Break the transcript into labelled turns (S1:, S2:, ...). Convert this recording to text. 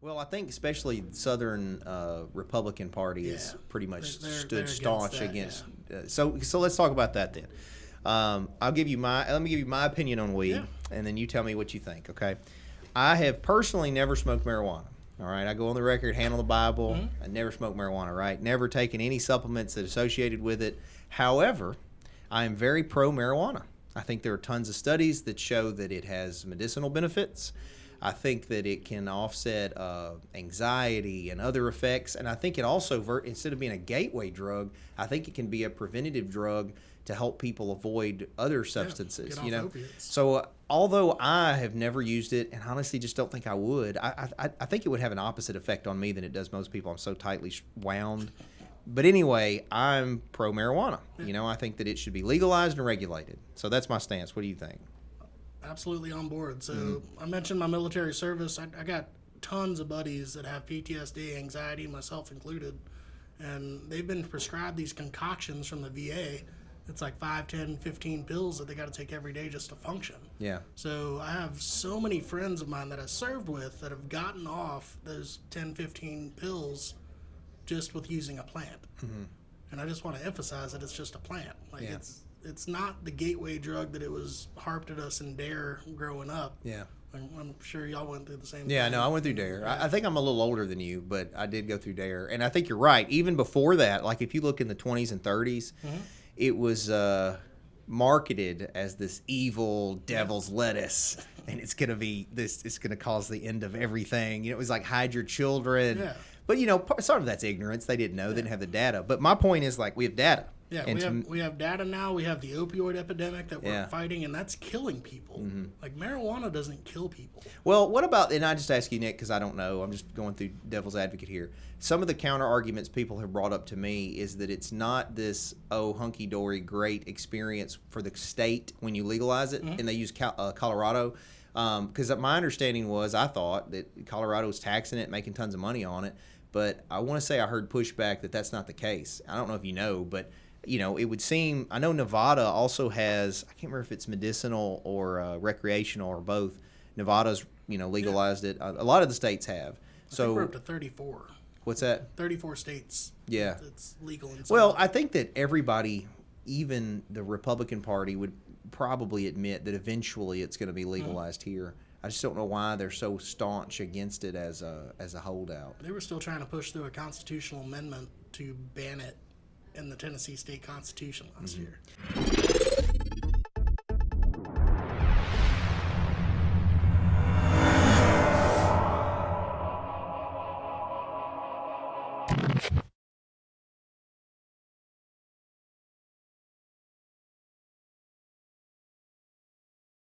S1: Well, I think especially the Southern Republican Party is pretty much stood staunch against. So let's talk about that then. Let me give you my opinion on weed, and then you tell me what you think. Okay, I have personally never smoked marijuana. All right, I go on the record, handle the Bible. I never smoked marijuana. Right, never taken any supplements that associated with it. However, I am very pro marijuana. I think there are tons of studies that show that it has medicinal benefits. I think that it can offset anxiety and other effects. And I think it also, instead of being a gateway drug, I think it can be a preventative drug to help people avoid other substances.
S2: Get off opiates.
S1: So although I have never used it and honestly just don't think I would, I think it would have an opposite effect on me than it does most people. I'm so tightly wound. But anyway, I'm pro marijuana. I think that it should be legalized and regulated. So that's my stance. What do you think?
S2: Absolutely on board. So I mentioned my military service. I got tons of buddies that have PTSD, anxiety, myself included, and they've been prescribed these concoctions from the VA. It's like 5, 10, 15 pills that they got to take every day just to function.
S1: Yeah.
S2: So I have so many friends of mine that I served with that have gotten off those 10, 15 pills just with using a plant. And I just want to emphasize that it's just a plant. Like it's not the gateway drug that it was harped at us in DARE growing up.
S1: Yeah.
S2: I'm sure y'all went through the same thing.
S1: Yeah, no, I went through DARE. I think I'm a little older than you, but I did go through DARE. And I think you're right. Even before that, like if you look in the 20s and 30s, it was marketed as this evil devil's lettuce. And it's going to cause the end of everything. It was like hide your children. Yeah. But, some of that's ignorance. They didn't know. They didn't have the data. But my point is, like, we have data.
S2: Yeah, we have data now. We have the opioid epidemic that we're fighting, and that's killing people. Like, marijuana doesn't kill people.
S1: Well, what about, and I just ask you, Nick, because I don't know. I'm just going through devil's advocate here. Some of the counter arguments people have brought up to me is that it's not this, hunky-dory great experience for the state when you legalize it, and they use Colorado. Because my understanding was, I thought that Colorado was taxing it, making tons of money on it. But I want to say I heard pushback that that's not the case. I don't know if you know, but it would seem, I know Nevada also has, I can't remember if it's medicinal or recreational or both. Nevada's, legalized it. A lot of the states have.
S2: I think we're up to 34.
S1: What's that?
S2: 34 states.
S1: Yeah.
S2: It's legal in some.
S1: Well, I think that everybody, even the Republican Party, would probably admit that eventually it's going to be legalized here. I just don't know why they're so staunch against it as a holdout.
S2: They were still trying to push through a constitutional amendment to ban it in the Tennessee state constitution last year.